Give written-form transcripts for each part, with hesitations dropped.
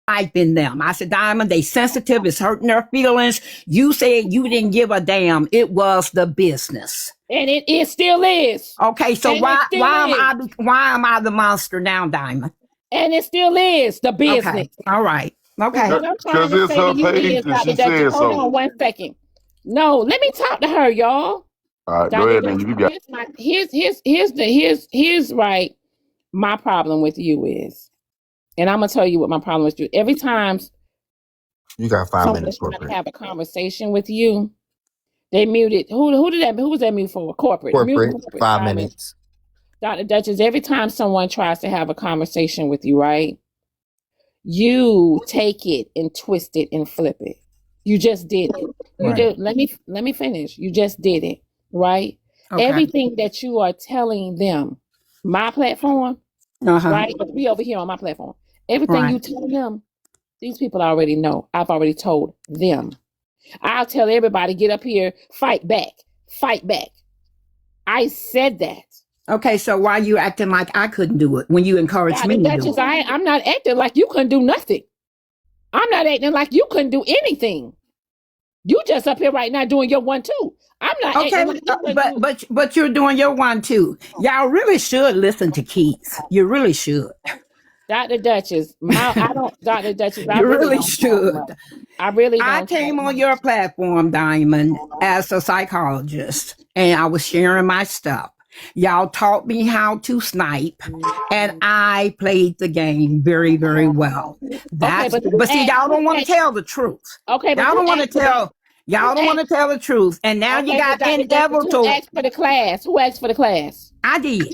in them. I said, Diamond, they sensitive. It's hurting their feelings. You said you didn't give a damn. It was the business. And it still is. Okay, so why am I the monster now, Diamond? And it still is the business. Okay. All right. Okay. Because it's her page and she said so. Hold on 1 second. No, let me talk to her, y'all. All right, go ahead, then. You got here's right. My problem with you is, and I'm gonna tell you what my problem with you. Every time you got 5 minutes trying to have a conversation with you, they muted. Who was that mute for? Corporate. Corporate. 5 minutes. Dr. Dutchesd, every time someone tries to have a conversation with you, right? You take it and twist it and flip it. You just did it. You did. Let me finish. You just did it, right? Okay. Everything that you are telling them, my platform, right? We over here on my platform. Everything you tell them, these people already know. I've already told them. I'll tell everybody, get up here, fight back, fight back. I said that. Okay, so why are you acting like I couldn't do it when you encouraged me to do it? I'm not acting like you couldn't do nothing. I'm not acting like you couldn't do anything. You just up here right now doing your 1-2. I'm not acting like but you're doing your 1-2. Y'all really should listen to Keith. You really should. Dr. Dutchesd, Dr. Dutchesd, you really should. I really don't. I came on your platform, Diamond, as a psychologist, and I was sharing my stuff. Y'all taught me how to snipe, and I played the game very, very well. But see, y'all don't want to tell the truth. Okay, y'all don't want to tell. Y'all don't want to tell the truth, and now you got Endeavor to. Who asked for the class? Who asked for the class? I did.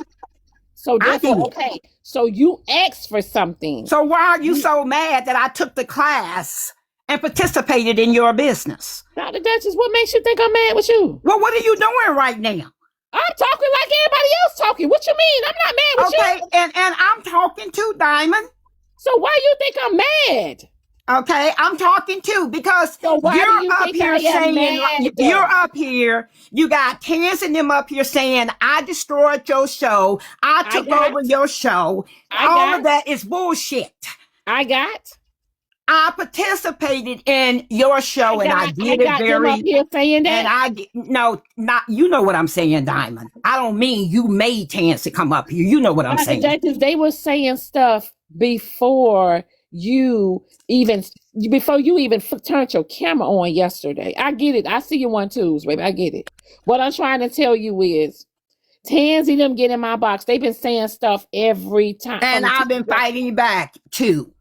So okay. So you asked for something. So why are you so mad that I took the class and participated in your business? Dr. Dutchesd, what makes you think I'm mad with you? Well, what are you doing right now? I'm talking like everybody else talking. What you mean? I'm not mad with you. Okay, and I'm talking to Diamond. So why you think I'm mad? Okay, I'm talking too because you're up here saying you're up here. You got Terrence and them up here saying I destroyed your show. I took over your show. All of that is bullshit. I participated in your show and I did it very. Up here saying that. And you know what I'm saying, Diamond. I don't mean you made Terrence to come up here. You know what I'm saying. They were saying stuff before you even turned your camera on yesterday. I get it. I see your 1-2s, baby. I get it. What I'm trying to tell you is Tansy them get in my box. They've been saying stuff every time. And I've been fighting back too.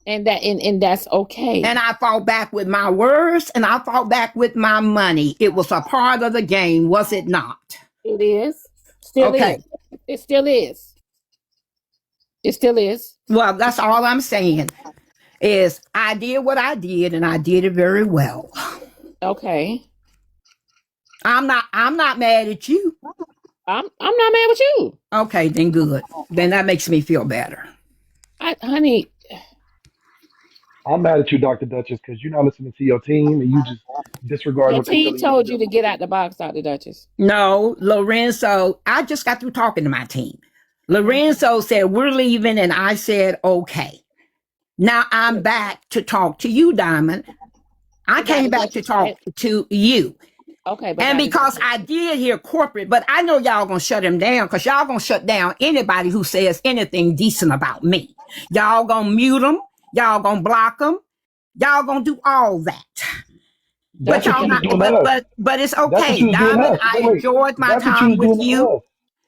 And that's okay. And I fought back with my words and I fought back with my money. It was a part of the game, was it not? It is. Still is. It still is. It still is. Well, that's all I'm saying is I did what I did and I did it very well. Okay. I'm not mad at you. I'm not mad with you. Okay, then good. Then that makes me feel better. Honey. I'm mad at you, Dr. Dutchesd, because you're not listening to your team and you just disregard what the team told you to get out the box, Dr. Dutchesd. No, Lorenzo, I just got through talking to my team. Lorenzo said, we're leaving, and I said, okay. Now I'm back to talk to you, Diamond. I came back to talk to you. Okay. And because I did hear corporate, but I know y'all gonna shut him down because y'all gonna shut down anybody who says anything decent about me. Y'all gonna mute them. Y'all gonna block them. Y'all gonna do all that. But y'all not. But it's okay, Diamond. I enjoyed my time with you.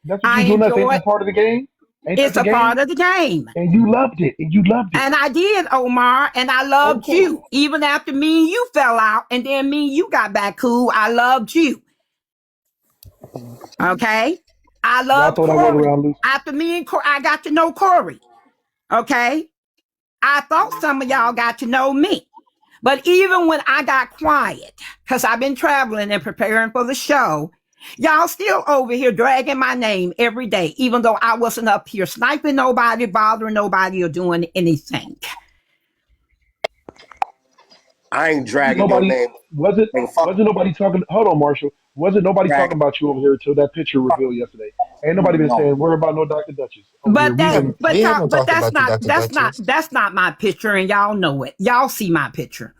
That's what you're doing. Ain't that part of the game? It's a part of the game. And you loved it. And I did, Omar. And I loved you. Even after me and you fell out and then me and you got back cool, I loved you. Okay? I loved Corey. After me and Corey, I got to know Corey. Okay? I thought some of y'all got to know me. But even when I got quiet, because I've been traveling and preparing for the show, y'all still over here dragging my name every day, even though I wasn't up here sniping nobody, bothering nobody, or doing anything. I ain't dragging your name. Wasn't nobody talking? Hold on, Marshall. Wasn't nobody talking about you over here until that picture revealed yesterday? Ain't nobody been saying worry about no Dr. Duchess over here. But We've that, been. We haven't but talked about you, Dr. Dutchesd. that's not my picture, and y'all know it. Y'all see my picture.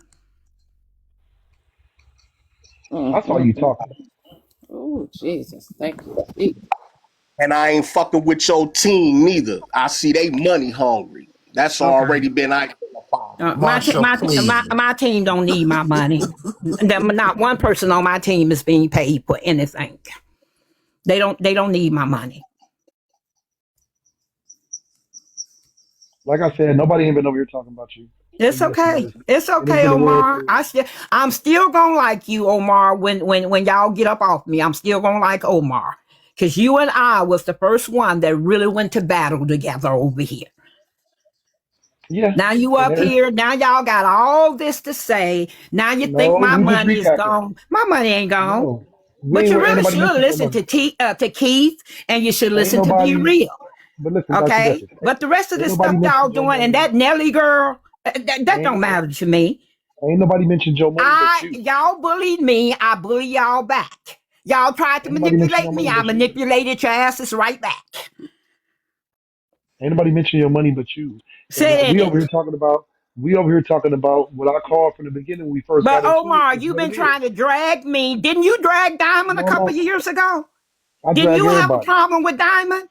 I saw you talking. Oh, Jesus. Thank you. And I ain't fucking with your team neither. I see they money hungry. That's Okay. already been identified. Marsha, please. My team don't need my money. Not one person on my team is being paid for anything. They don't need my money. Like I said, nobody ain't been over here talking about you. It's okay. It's And it's okay, been a world Omar. for. I'm still gonna like you, Omar. When y'all get up off me, I'm still gonna like Omar, because you and I was the first one that really went to battle together over here. Yeah. Now you And up here. Now y'all got all this to say. Now you think no, my we just money is recapping. gone. My money ain't gone. No, we But ain't. you Ain't really nobody should mentioned your listen money. to Keith, and you should Ain't listen to Be nobody. Real. But listen, Dr. Okay. Duchess. But the rest of Ain't this nobody stuff y'all mentioned your doing, and money. that Nelly girl, that don't Ain't matter to me. ain't nobody mentioned your money but you. Y'all bullied me, I bully y'all back. Y'all tried to Ain't nobody mentioned manipulate your me, money I but you. manipulated your asses right back. Ain't nobody mentioned your money but you. And Say we that. over here talking about. We over here talking about what I called from the beginning when we first got But into it Omar, is you've what been it is. trying to drag me. Didn't you drag Diamond a No, couple no. years ago? I Didn't drag you have a everybody. problem with Diamond?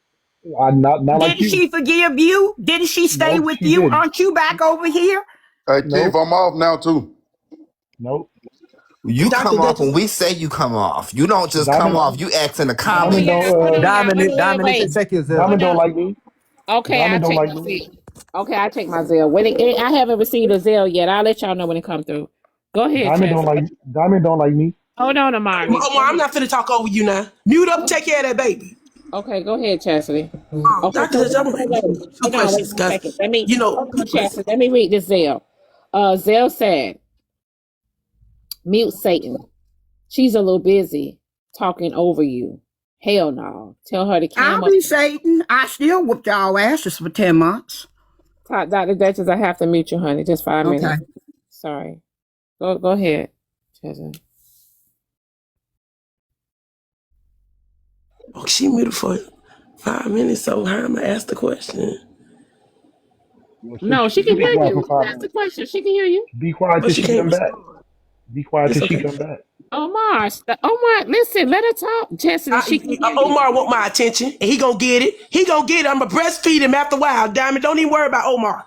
I not like Didn't you. she forgive you? Didn't she stay Nope, with she you? didn't. Aren't you back over here? Hey, Keith, Nope, I'm off now too. nope. You Dr. come off when Dutchesd. we say you come off. You don't just come Diamond, off. You ask in the Hold on, Diamond y'all. comments. Hold don't. on, y'all. Wait, wait, Diamond wait. is check your Diamond Hold Zell. don't on. like me. Okay, I'll Diamond don't check like my me. Zelle. Okay, I'll check my Zelle. I haven't received a Zelle yet. I'll let y'all know when it comes through. Go ahead, Diamond don't Chelsea. like. Diamond don't like me. Hold on, Amari. Go Omar, I'm ahead. not finna talk over you now. Mute up and take care of that baby. Okay, go ahead, Chastity. Okay, Dr. Dutchesd, I'm gonna wait. some Hold on, wait questions, one guys. second. You know, Hold on, listen. Chastity. Let me read this Zelle. Zelle said, mute Satan. She's a little busy talking over you. Hell no. Tell her to I'll cam up. be Satan. I still whooped y'all asses for 10 months. Dr. Duchess, I have to mute you, honey. Just 5 Okay. minutes. Sorry. Go ahead, Chastity. Oh, she muted for 5 minutes, so how am I ask the question? Well, No, she you can be hear quiet for you. five That's the minutes. question. She can hear you. Be quiet But till she she can't come back. respond. Be quiet It's till she okay. come back. Omar, listen, let her talk. Chastity, she can hear you. Omar want my attention, and he gonna get it. He gonna get it. I'm gonna breastfeed him after a while. Diamond, don't even worry about Omar.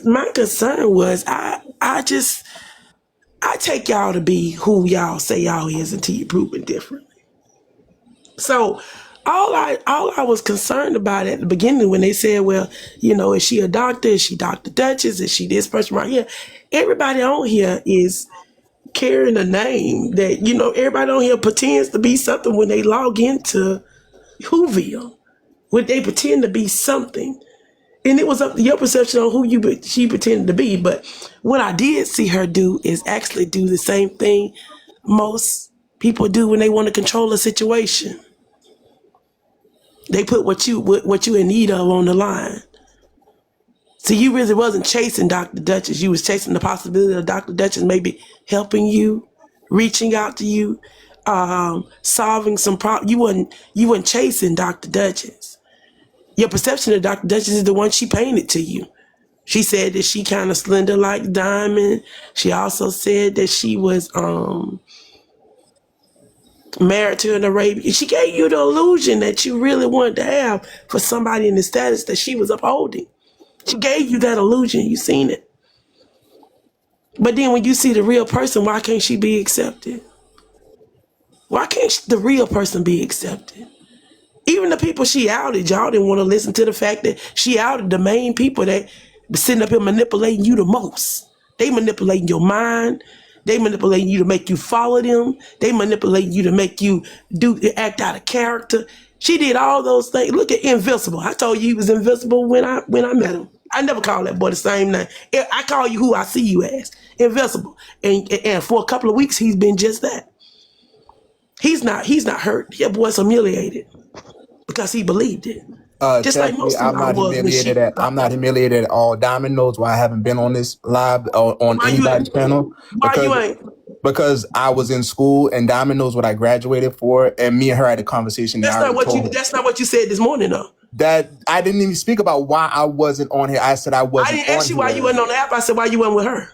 My concern was I take y'all to be who y'all say y'all is until you prove it different. So all I was concerned about at the beginning when they said, well, is she a doctor? Is she Dr. Duchesd? Is she this person right here? Everybody on here is carrying a name that, everybody on here pretends to be something when they log into Whoville. When they pretend to be something. And it was up to your perception on who she pretended to be. But what I did see her do is actually do the same thing most people do when they want to control a situation. They put what you in need of on the line. So you really wasn't chasing Dr. Duchesd. You was chasing the possibility of Dr. Duchesd maybe helping you, reaching out to you, solving some problem. You weren't chasing Dr. Duchesd. Your perception of Dr. Duchesd is the one she painted to you. She said that she kind of slender like Diamond. She also said that she was married to an Arabian. She gave you the illusion that you really wanted to have for somebody in the status that she was upholding. She gave you that illusion. You seen it. But then when you see the real person, why can't she be accepted? Why can't the real person be accepted? Even the people she outed, y'all didn't want to listen to the fact that she outed the main people that were sitting up here manipulating you the most. They manipulating your mind. They manipulating you to make you follow them. They manipulating you to make you act out of character. She did all those things. Look at Invincible. I told you he was invincible when I met him. I never call that boy the same name. I call you who I see you as, Invincible. And for a couple of weeks, he's been just that. He's not hurt. That boy's humiliated because he believed it. Just like Chastity, most of y'all was when she. I'm not humiliated at all. Diamond knows why I haven't been on this live or on Why you anybody's ain't? panel Why because you ain't? Because I was in school and Diamond knows what I graduated for, and me and her had a conversation. That's not what you said this morning, though. That I didn't even speak about why I wasn't on here. I said I wasn't. I didn't ask you why you wasn't on the app. I said why you wasn't with her.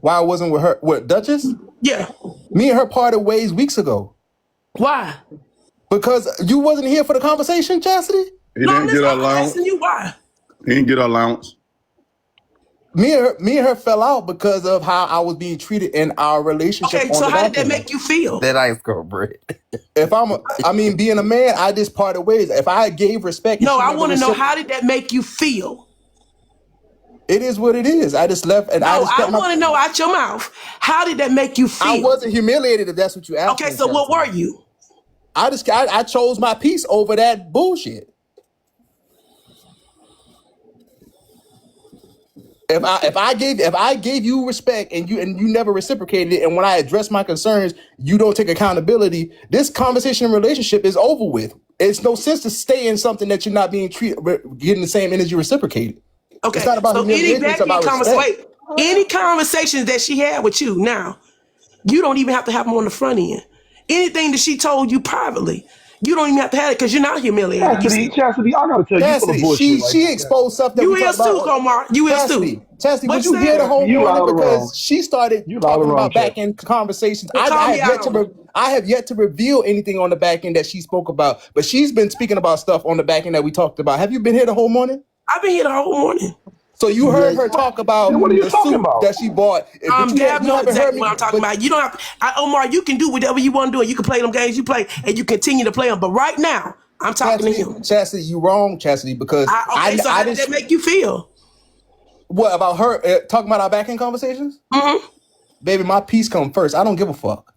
Why I wasn't with her? What, Duchess? Yeah. Me and her parted ways weeks ago. Why? Because you wasn't here for the conversation, Chastity. He didn't get an allowance. Asking you why. He didn't get an allowance. Me and her fell out because of how I was being treated in our relationship. Okay, so how did that make you feel? That ice cold bread. Being a man, I just parted ways. If I gave respect, no, I want to know, how did that make you feel? It is what it is. I just left, and I want to know out your mouth. How did that make you feel? I wasn't humiliated, if that's what you asked. Okay, so what were you? I chose my peace over that bullshit. If I gave you respect and you never reciprocated it, and when I address my concerns, you don't take accountability, this conversation and relationship is over with. It's no sense to stay in something that you're not being treated, getting the same energy reciprocated. Okay, it's not about humiliation, it's about respect. Any conversations that she had with you now, you don't even have to have them on the front end. Anything that she told you privately, you don't even have to have it because you're not humiliated. Chastity, I gotta tell you, you full of bullshit. She exposed stuff that you is too, Omar. You is too. Chastity, would you hear the whole morning because she started talking about back end conversations? I have yet to reveal anything on the back end that she spoke about, but she's been speaking about stuff on the back end that we talked about. Have you been here the whole morning? I've been here the whole morning. So you heard her talk about the suit that she bought. You know exactly what I'm talking about. You don't have to, Omar, you can do whatever you want to do. You can play them games you play, and you continue to play them. But right now, I'm talking to him. Chastity, you wrong, Chastity, because so how did that make you feel? What, about her talking about our back-end conversations? Mm-hmm. Baby, my peace come first. I don't give a fuck.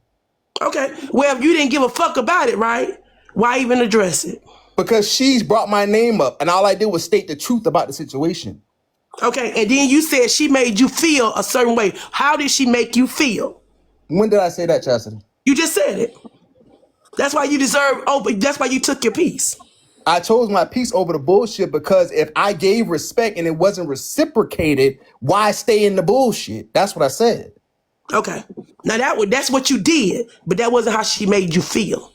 Okay. Well, if you didn't give a fuck about it, right? Why even address it? Because she's brought my name up, and all I did was state the truth about the situation. Okay, and then you said she made you feel a certain way. How did she make you feel? When did I say that, Chastity? You just said it. That's why you deserve, that's why you took your peace. I chose my peace over the bullshit because if I gave respect and it wasn't reciprocated, why stay in the bullshit? That's what I said. Okay. Now that's what you did, but that wasn't how she made you feel.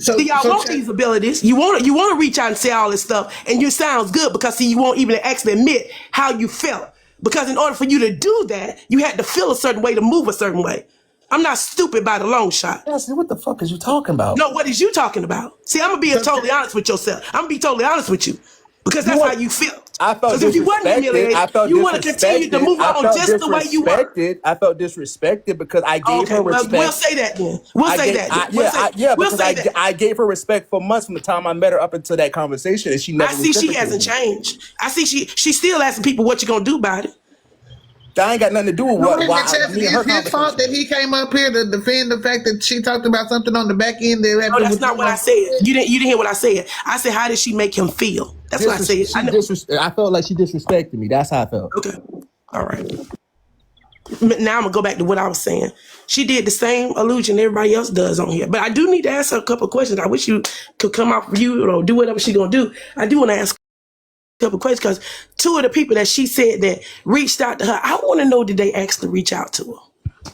So y'all want these abilities. You want to reach out and say all this stuff, and you sounds good because you won't even actually admit how you felt. Because in order for you to do that, you had to feel a certain way to move a certain way. I'm not stupid by the long shot. Yes, what the fuck is you talking about? No, what is you talking about? See, I'm gonna be totally honest with yourself. I'm gonna be totally honest with you. Because that's how you feel. I felt disrespected. If you wasn't humiliated, you want to continue to move on just the way you were. I felt disrespected because I gave her respect. We'll say that then. We'll say that. I gave her respect for months from the time I met her up until that conversation, and she never. I see she hasn't changed. I see she's still asking people what you gonna do about it. That ain't got nothing to do with it's his fault that he came up here to defend the fact that she talked about something on the back end. No, that's not what I said. You didn't hear what I said. I said, how did she make him feel? That's what I said. I felt like she disrespected me. That's how I felt. Okay. All right. Now I'm gonna go back to what I was saying. She did the same illusion everybody else does on here. But I do need to ask her a couple of questions. I wish you could come off mute or do whatever she's gonna do. I do want to ask couple questions because two of the people that she said that reached out to her, I want to know, did they actually reach out to her?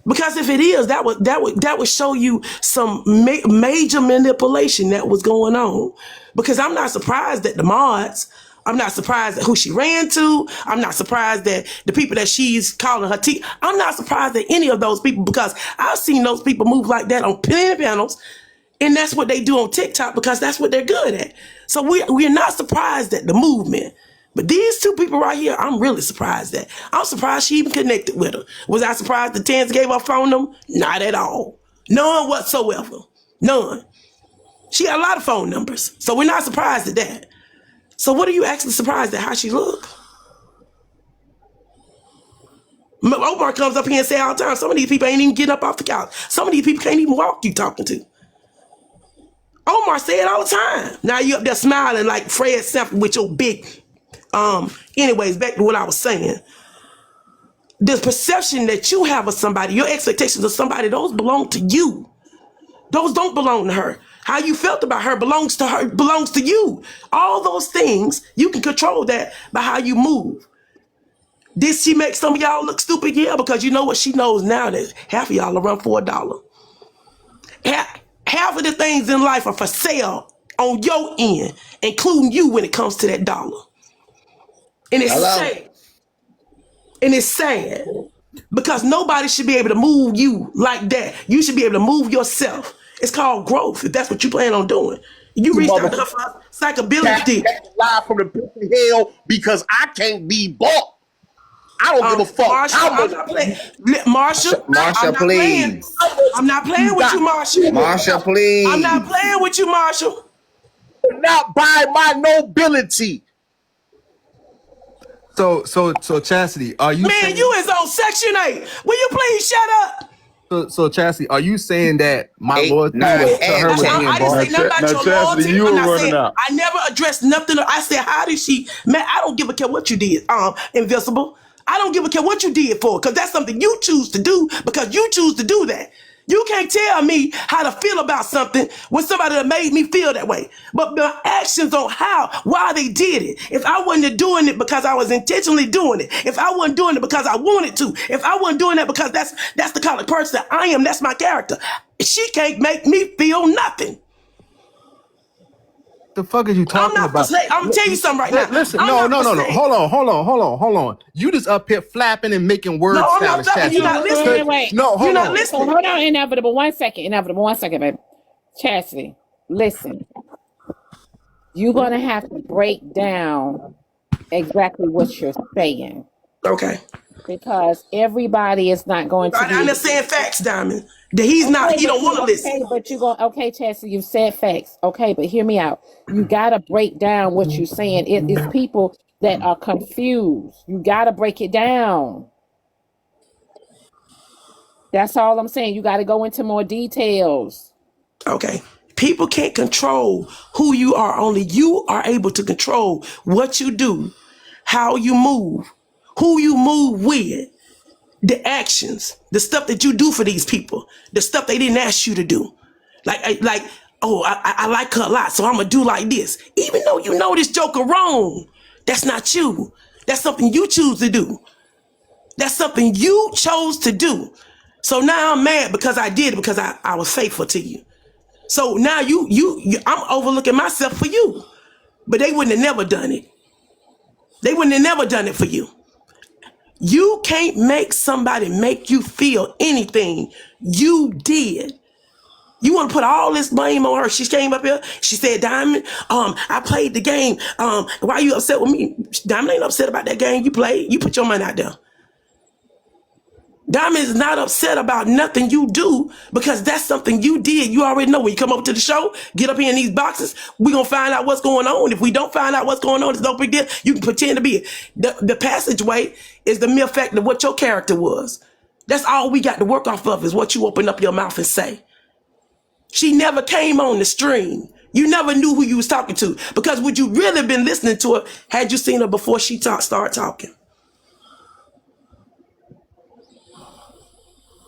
Because if it is, that would show you some major manipulation that was going on. Because I'm not surprised that the mods, I'm not surprised at who she ran to. I'm not surprised that the people that she's calling her I'm not surprised at any of those people because I've seen those people move like that on plenty of panels. And that's what they do on TikTok because that's what they're good at. So we're not surprised at the movement. But these two people right here, I'm really surprised at. I'm surprised she even connected with her. Was I surprised the Tans gave her phone number? Not at all. None whatsoever. None. She got a lot of phone numbers. So we're not surprised at that. So what are you actually surprised at how she look? Omar comes up here and say all the time, some of these people ain't even getting up off the couch. Some of these people can't even walk you talking to. Omar say it all the time. Now you up there smiling like Fred Sanford with your big, anyways, back to what I was saying. The perception that you have of somebody, your expectations of somebody, those belong to you. Those don't belong to her. How you felt about her belongs to her, belongs to you. All those things, you can control that by how you move. Did she make some of y'all look stupid? Yeah, because you know what? She knows now that half of y'all will run for $1. Half of the things in life are for sale on your end, including you when it comes to that dollar. And it's sad. And it's sad because nobody should be able to move you like that. You should be able to move yourself. It's called growth, if that's what you plan on doing. You reached out to her for psychability. Lie from the pit of hell because I can't be bought. I don't give a fuck. Marsha, Marsha, please. I'm not playing with you, Marsha. Marsha, please. I'm not playing with you, Marsha. Not by my nobility. So Chastity, are you saying, you is on Section 8. Will you please shut up? So Chastity, are you saying that my loyalty to her was being bought? I didn't say nothing about your loyalty. You were running out. I never addressed nothing. I said, how did she? Man, I don't give a care what you did, Invisible. I don't give a care what you did for, because that's something you choose to do, because you choose to do that. You can't tell me how to feel about something with somebody that made me feel that way. But the actions on why they did it. If I wasn't doing it because I was intentionally doing it, if I wasn't doing it because I wanted to, if I wasn't doing that because that's the kind of person that I am, that's my character. She can't make me feel nothing. The fuck is you talking about? I'm gonna tell you something right now. Listen, no. Hold on. You just up here flapping and making words. No, I'm not talking. You're not listening. Wait. No, hold on. Listening. Hold on, Inevitable. One second, baby. Chastity, listen. You're gonna have to break down exactly what you're saying. Okay. Because everybody is not going to. I understand facts, Diamond. That he's not. He don't want to listen. Okay, but you're going. Okay, Chastity, you've said facts. Okay, but hear me out. You gotta break down what you're saying. It's people that are confused. You gotta break it down. That's all I'm saying. You gotta go into more details. Okay. People can't control who you are. Only you are able to control what you do, how you move, who you move with, the actions, the stuff that you do for these people, the stuff they didn't ask you to do. Like, oh, I like her a lot, so I'm gonna do like this. Even though you know this joker wrong, that's not you. That's something you choose to do. That's something you chose to do. So now I'm mad because I did it, because I was faithful to you. So now I'm overlooking myself for you. But they wouldn't have never done it. They wouldn't have never done it for you. You can't make somebody make you feel anything. You did. You want to put all this blame on her. She came up here. She said, Diamond, I played the game. Why are you upset with me? Diamond ain't upset about that game you played. You put your money out there. Diamond is not upset about nothing you do, because that's something you did. You already know when you come up to the show, get up here in these boxes, we're going to find out what's going on. If we don't find out what's going on, it's no big deal. You can pretend to be it. The passageway is the mere fact of what your character was. That's all we got to work off of, is what you open up your mouth and say. She never came on the stream. You never knew who you was talking to, because would you really been listening to her had you seen her before she started talking?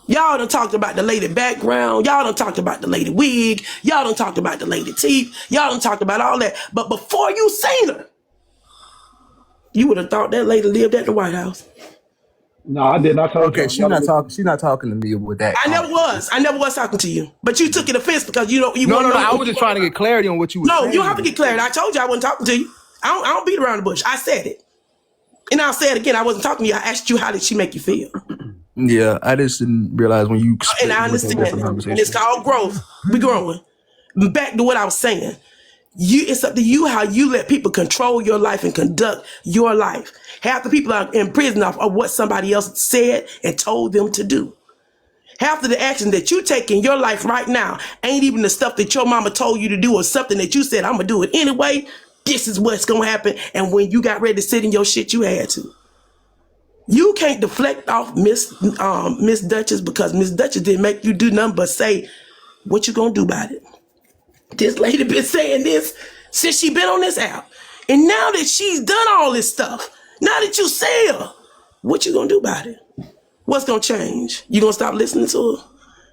Y'all done talked about the lady background. Y'all done talked about the lady wig. Y'all done talked about the lady teeth. Y'all done talked about all that. But before you seen her, you would have thought that lady lived at the White House. No, I did not talk. Okay, she's not talking to me with that. I never was talking to you. But you took it offense because you know. No. I was just trying to get clarity on what you were saying. No, you have to get clarity. I told you I wasn't talking to you. I don't beat around the bush. I said it. And I'll say it again. I wasn't talking to you. I asked you, how did she make you feel? Yeah, I just didn't realize when you. And I understand. And it's called growth. We growing. Back to what I was saying. It's up to you how you let people control your life and conduct your life. Half the people are in prison off of what somebody else said and told them to do. Half of the action that you take in your life right now ain't even the stuff that your mama told you to do, or something that you said, I'm gonna do it anyway. This is what's gonna happen. And when you got ready to sit in your shit, you had to. You can't deflect off Miss Dutchesd, because Miss Dutchesd didn't make you do nothing but say, what you gonna do about it? This lady been saying this since she been on this app. And now that she's done all this stuff, now that you say her, what you gonna do about it? What's gonna change? You gonna stop listening to her?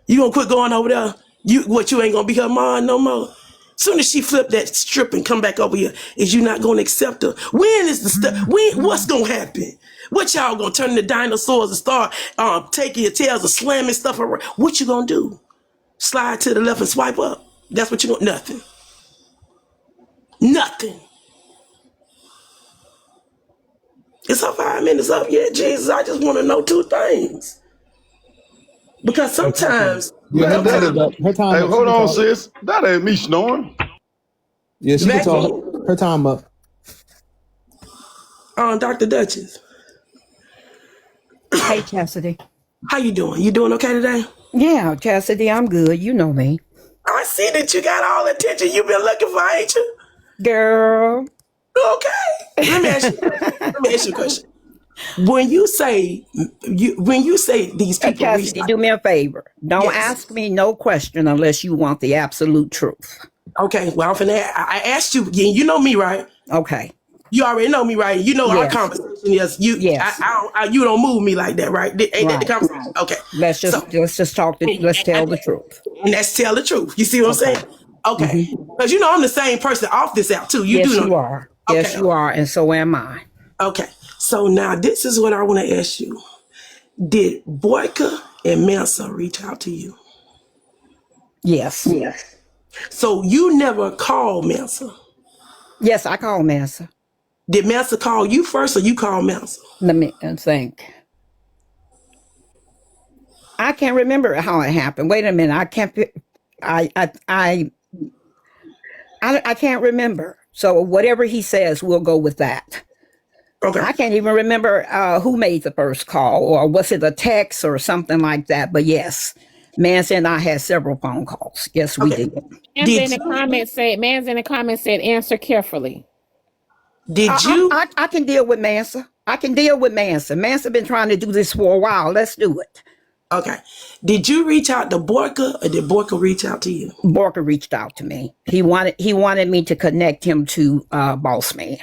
You gonna quit going over there? You ain't gonna be her mom no more? Soon as she flip that strip and come back over here, is you not gonna accept her? When is the stuff? What's gonna happen? What y'all gonna turn into dinosaurs and start taking your tails and slamming stuff around? What you gonna do? Slide to the left and swipe up? That's what you gonna, nothing. Nothing. It's up 5 minutes up. Yeah, Jesus, I just want to know 2 things. Because sometimes... Yeah, her time is up. Her time Hey, up. hold on, sis. That ain't me snoring. Yeah, she can talk. Her time up. Dr. Dutchesd. Hey, Chastity. How you doing? You doing okay today? Yeah, Chastity, I'm good. You know me. I see that you got all the attention you've been looking for, ain't you? Girl. Okay. Let me ask you a question. When you say these people, hey, Chastity, do me a favor. Don't ask me no question unless you want the absolute truth. Okay. Well, I asked you. You know me, right? Okay. You already know me, right? You know our conversation is you. Yes. You don't move me like that, right? Ain't that the conversation? Okay. Let's just talk. Let's tell the truth. And let's tell the truth. You see what I'm saying? Okay. Because you know I'm the same person off this app too. You are. Okay. Yes, you are, and so am I. Okay. So now this is what I want to ask you. Did Boyka and Mensa reach out to you? Yes. Yes. So you never called Mensa? Yes, I called Mensa. Did Mensa call you first or you called Mensa? Let me think. I can't remember how it happened. Wait a minute. I can't remember. So whatever he says, we'll go with that. Okay. I can't even remember who made the first call, or was it a text or something like that? But yes, Mansa and I had several phone calls. Yes, we did. Man's in the comments said, answer carefully. Did you? I can deal with Mansa. I can deal with Mansa. Mansa been trying to do this for a while. Let's do it. Okay. Did you reach out to Boyka or did Boyka reach out to you? Boyka reached out to me. He wanted me to connect him to Boss Man.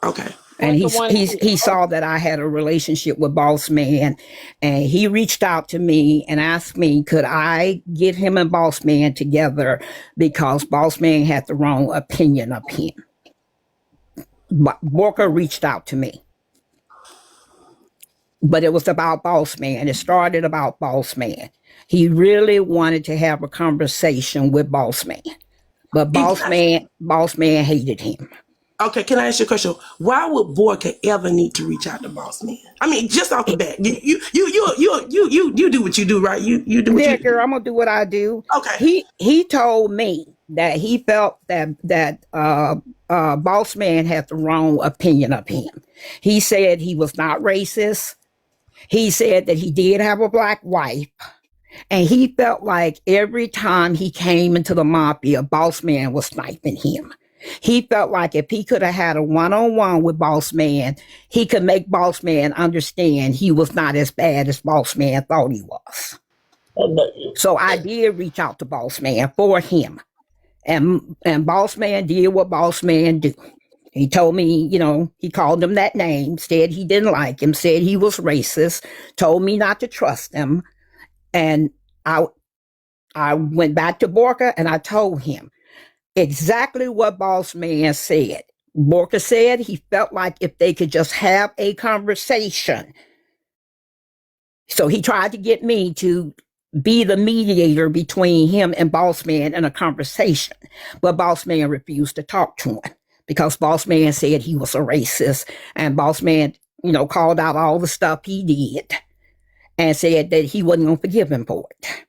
Okay. And he saw that I had a relationship with Boss Man, and he reached out to me and asked me, could I get him and Boss Man together because Boss Man had the wrong opinion of him. Boyka reached out to me. But it was about Boss Man. It started about Boss Man. He really wanted to have a conversation with Boss Man. But Boss Man hated him. Okay, can I ask you a question? Why would Boyka ever need to reach out to Boss Man? I mean, just off the bat, you do what you do, right? You do what you do. Girl, I'm gonna do what I do. Okay. He told me that he felt that Boss Man had the wrong opinion of him. He said he was not racist. He said that he did have a black wife. And he felt like every time he came into the mafia, Boss Man was sniping him. He felt like if he could have had a one-on-one with Boss Man, he could make Boss Man understand he was not as bad as Boss Man thought he was. So I did reach out to Boss Man for him. And Boss Man did what Boss Man do. He told me, he called him that name, said he didn't like him, said he was racist, told me not to trust him. And I went back to Boyka and I told him exactly what Boss Man said. Boyka said he felt like if they could just have a conversation. So he tried to get me to be the mediator between him and Boss Man in a conversation. But Boss Man refused to talk to him because Boss Man said he was a racist. And Boss Man, called out all the stuff he did and said that he wasn't going to forgive him for it.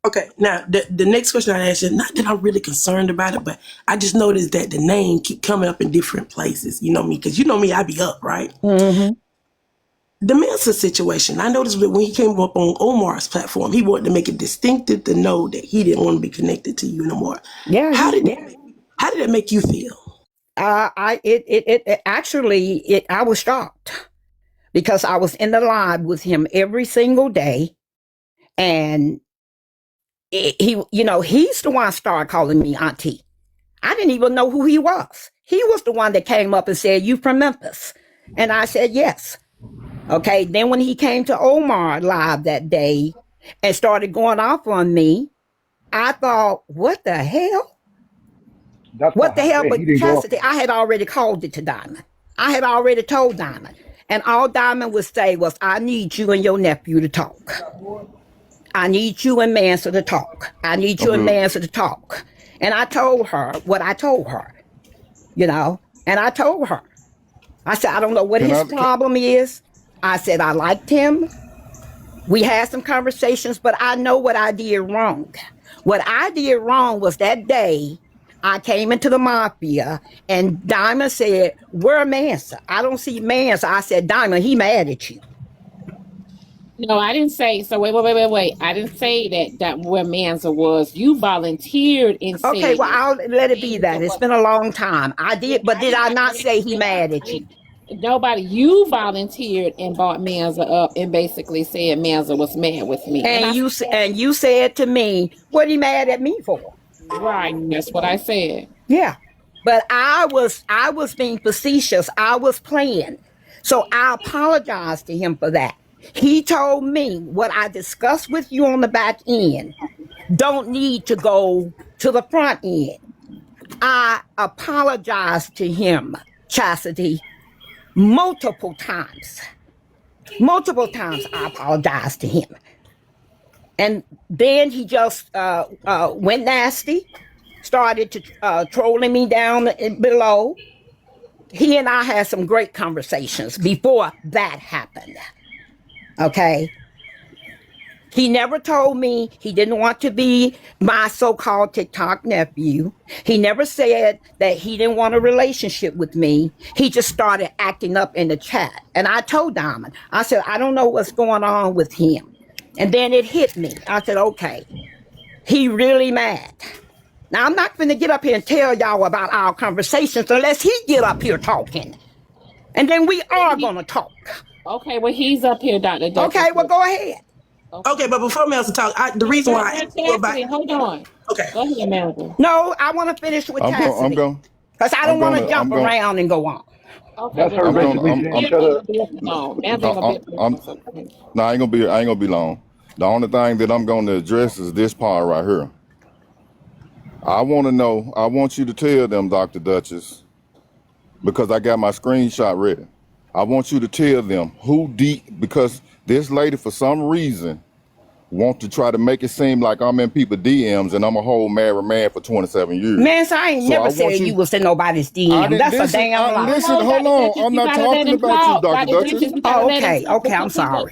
Okay, now the next question I ask you, not that I'm really concerned about it, but I just noticed that the name keep coming up in different places. You know me, because you know me, I be up, right? Mm-hmm. The Mensa situation, I noticed that when he came up on Omar's platform, he wanted to make it distinctive to know that he didn't want to be connected to you no more. Yeah. How did that make you feel? I was shocked because I was in the live with him every single day, and he's the one started calling me auntie. I didn't even know who he was. He was the one that came up and said, "You from Memphis?" And I said, "Yes." Okay. Then when he came to Omar live that day and started going off on me, I thought, what the hell? What the hell? But Chastity, I had already called it to Diamond. I had already told Diamond. And all Diamond would say was, I need you and your nephew to talk. I need you and Mansa to talk. I need you and Mansa to talk. And I told her what I told her, you know. And I told her. I said, I don't know what his problem is. I said, I liked him. We had some conversations, but I know what I did wrong. What I did wrong was that day I came into the mafia and Diamond said, where Mansa? I don't see Mansa. I said, Diamond, he mad at you. No, I didn't say. So wait. I didn't say that where Mansa was. You volunteered and said. Okay, well, I'll let it be that. It's been a long time. I did, but did I not say he mad at you? Nobody. You volunteered and brought Mansa up and basically said Mansa was mad with me. And you said to me, what he mad at me for? Right, that's what I said. Yeah, but I was being facetious. I was playing, so I apologize to him for that. He told me what I discussed with you on the back end don't need to go to the front end. I apologized to him, Chastity, multiple times. Multiple times I apologized to him. And then he just went nasty, started to trolling me down below. He and I had some great conversations before that happened. Okay? He never told me he didn't want to be my so-called TikTok nephew. He never said that he didn't want a relationship with me. He just started acting up in the chat. And I told Diamond, I said, I don't know what's going on with him. And then it hit me. I said, okay, he really mad. Now, I'm not going to get up here and tell y'all about our conversations unless he get up here talking. And then we are going to talk. Okay, well, he's up here, Dr. Dutchesd. Okay, well, go ahead. Okay, but before Mansa talk, the reason why hold on. Okay. Go ahead, Mansa. No, I want to finish with Chastity. I'm going. Because I don't want to jump around and go on. Okay, That's her basically saying, shut up. No, I ain't gonna be long. The only thing that I'm gonna address is this part right here. I want you to tell them, Dr. Dutchesd, because I got my screenshot ready. I want you to tell them because this lady, for some reason, want to try to make it seem like I'm in people's DMs and I'm a whole married man for 27 years. Man, so I ain't never said you was in nobody's DM. That's a damn lie. Listen, hold on. I'm not talking about you, Dr. Dutchesd. Oh, okay, I'm sorry.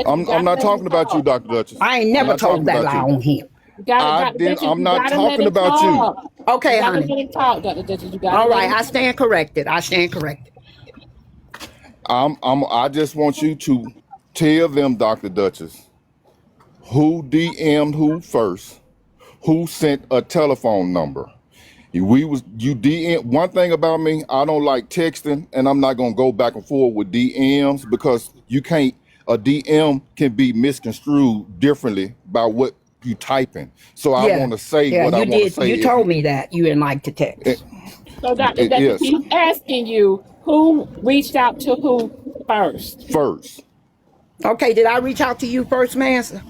I'm not talking about you, Dr. Dutchesd. I ain't never told that lie on him. I'm not talking about you. Okay, honey. All right, I stand corrected. I just want you to tell them, Dr. Dutchesd, who DM'd who first, who sent a telephone number. You DM. One thing about me, I don't like texting, and I'm not gonna go back and forth with DMs because you can't. A DM can be misconstrued differently by what you typing. So I want to say what I want to say. You told me that you didn't like to text. So Dr. Dutchesd, he's asking you who reached out to who first. Okay, did I reach out to you first, Mansa?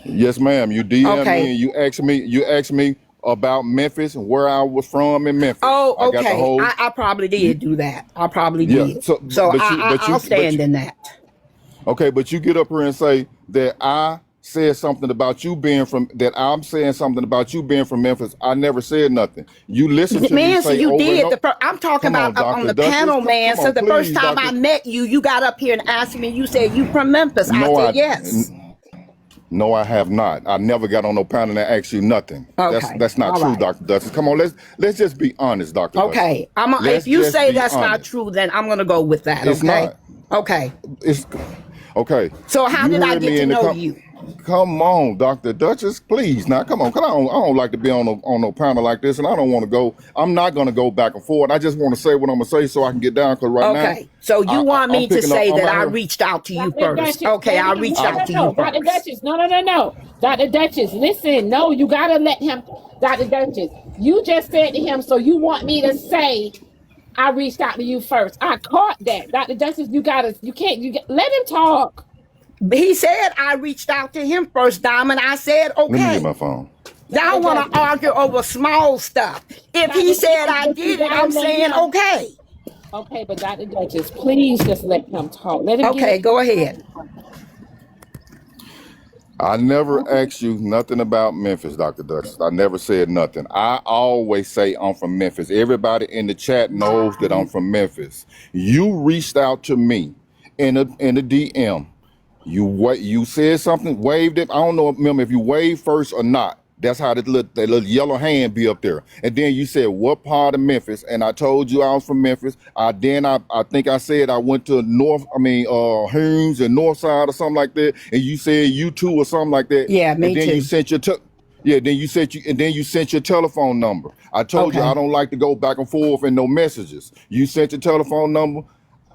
Yes, ma'am. You DM'd me and you asked me about Memphis and where I was from in Memphis. Oh, okay. I probably did do that. I probably did. So I'll stand in that. Okay, but you get up here and say that I said something about you being from, that I'm saying something about you being from Memphis. I never said nothing. You listen to me say you over did. and I'm talking about on the panel, man. So the first time I met you, you got up here and asked me, you said you from Memphis. I said yes. No, I have not. I never got on no panel and asked you nothing. Okay. That's not true, Dr. Dutchesd. Come on, let's just be honest, Dr. Okay. If you say that's not true, then I'm gonna go with that. It's okay. Not. Okay. It's okay. So how did I get to know you? Come on, Dr. Dutchesd, please. Now, come on. I don't like to be on no panel like this, and I don't want to go. I'm not going to go back and forth. I just want to say what I'm going to say so I can get down, because now. Okay, so you want me to say that I reached out to you first. Okay, I reached out to you first. Dr. Dutchesd, no. Dr. Dutchesd, listen, no, you got to let him. Dr. Dutchesd, you just said to him, so you want me to say I reached out to you first. I caught that. Dr. Dutchesd, let him talk. He said I reached out to him first, Diamond. I said, okay. Let me get my phone. Y'all want to argue over small stuff. If he said I did it, I'm saying okay. Okay, but Dr. Duchess, please just let him talk. Let him Okay, get go ahead. I never asked you nothing about Memphis, Dr. Dutchesd. I never said nothing. I always say I'm from Memphis. Everybody in the chat knows that I'm from Memphis. You reached out to me in a DM. You said something, waved it. I don't know, remember if you waved first or not. That's how that little yellow hand be up there. And then you said, what part of Memphis? And I told you I was from Memphis. I think I said I went to Humes and North Side or something like that. And you said you too or something like that. Yeah, me and then too. you sent your then you sent your telephone number. I told you I don't like to go back and forth in no messages. You sent your telephone number.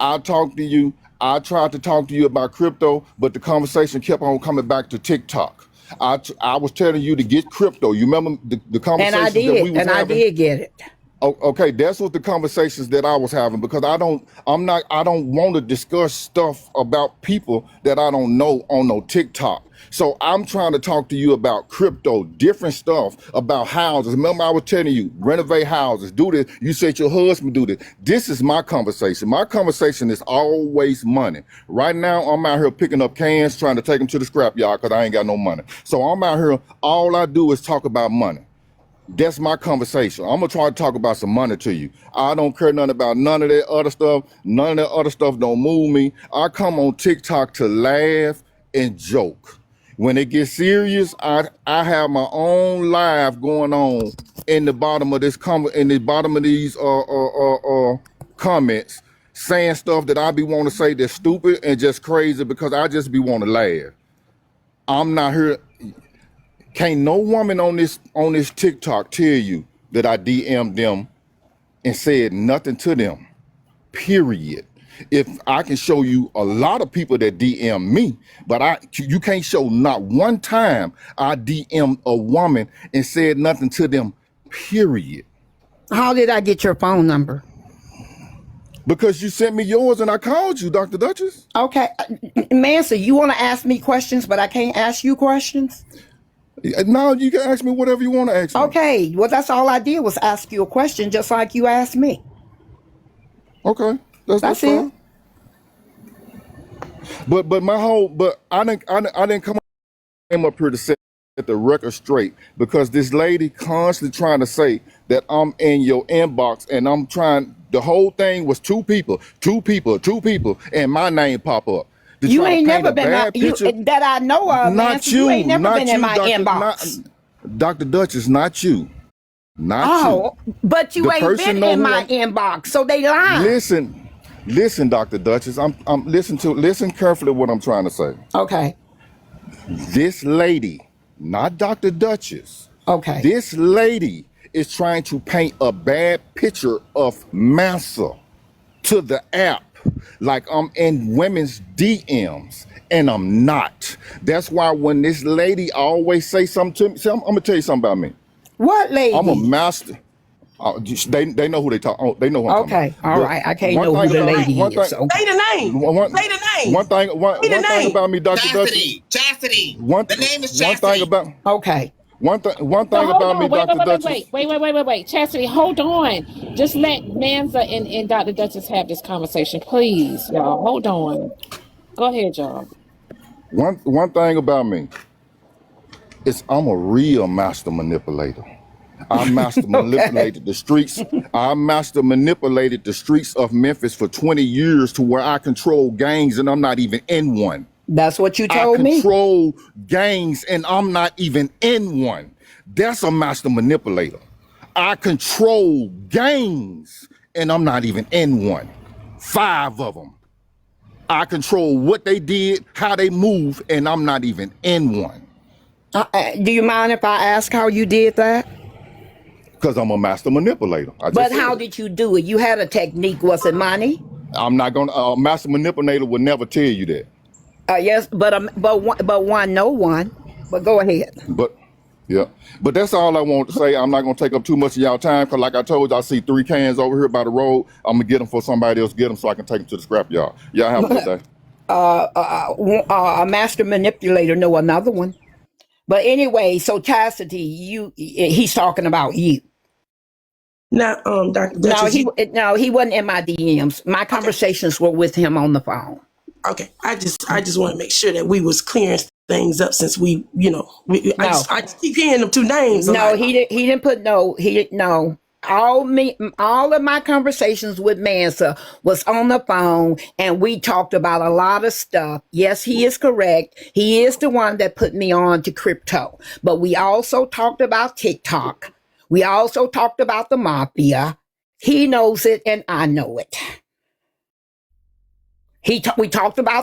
I talked to you. I tried to talk to you about crypto, but the conversation kept on coming back to TikTok. I was telling you to get crypto. You remember the conversations that we was having? I did get it. Okay, that's what the conversations that I was having, because I don't want to discuss stuff about people that I don't know on no TikTok. So I'm trying to talk to you about crypto, different stuff, about houses. Remember I was telling you, renovate houses, do this. You said your husband do this. This is my conversation. My conversation is always money. Right now, I'm out here picking up cans, trying to take them to the scrap yard because I ain't got no money. So I'm out here, all I do is talk about money. That's my conversation. I'm gonna try to talk about some money to you. I don't care nothing about none of that other stuff. None of that other stuff don't move me. I come on TikTok to laugh and joke. When it gets serious, I have my own live going on in the bottom of these comments, saying stuff that I be want to say that's stupid and just crazy because I just be want to laugh. I'm not here. Can't no woman on this TikTok tell you that I DM'd them and said nothing to them, period. If I can show you a lot of people that DM me, but you can't show not one time I DM'd a woman and said nothing to them, period. How did I get your phone number? Because you sent me yours and I called you, Dr. Dutchesd. Okay, Mansa, you want to ask me questions, but I can't ask you questions? No, you can ask me whatever you want to ask me. Okay, well, that's all I did was ask you a question, just like you asked me. Okay, that's it. fine. But I didn't come up here to set the record straight, because this lady constantly trying to say that I'm in your inbox, and I'm trying. The whole thing was two people, and my name pop up. You ain't never been that I know of. Not you. You ain't never been in my inbox. Dr. Dutchesd, not you. Not you. But you ain't been in my inbox, so they lying. Listen, Dr. Dutchesd. Listen carefully what I'm trying to say. Okay. This lady, not Dr. Dutchesd. Okay. This lady is trying to paint a bad picture of Mansa to the app, like I'm in women's DMs, and I'm not. That's why when this lady always say something to me, I'm gonna tell you something about me. What lady? I'm a master. They know who they talk. They know who I'm talking about. Okay, all right. I can't know who the lady is. Say the name. Say the name. One thing about me, Dr. Dutchesd. Chastity. The name is Chastity. Okay. One thing about me, Dr. Dutchesd. Wait. Chastity, hold on. Just let Mansa and Dr. Dutchesd have this conversation, please, y'all. Hold on. Go ahead, y'all. One thing about me is I'm a real master manipulator. I master manipulated the streets. I master manipulated the streets of Memphis for 20 years to where I control gangs and I'm not even in one. That's what you told me. I control gangs and I'm not even in one. That's a master manipulator. I control gangs and I'm not even in one. 5 of them. I control what they did, how they move, and I'm not even in one. Do you mind if I ask how you did that? Because I'm a master manipulator. But how did you do it? You had a technique. Was it money? I'm not gonna. A master manipulator would never tell you that. Yes, but one, no one. But go ahead. But that's all I want to say. I'm not gonna take up too much of y'all time, because like I told you, I see 3 cans over here by the road. I'm gonna get them for somebody else. Get them so I can take them to the scrap yard. Y'all have a good day. A master manipulator know another one. But anyway, so Chastity, he's talking about you. Now, Dr. Dutchesd, he wasn't in my DMs. My conversations were with him on the phone. Okay, I just want to make sure that we was clearing things up since we, I just keep hearing them two names. No, he didn't put no. He didn't no. All of my conversations with Mansa was on the phone, and we talked about a lot of stuff. Yes, he is correct. He is the one that put me on to crypto, but we also talked about TikTok. We also talked about the mafia. He knows it, and I know it. We talked about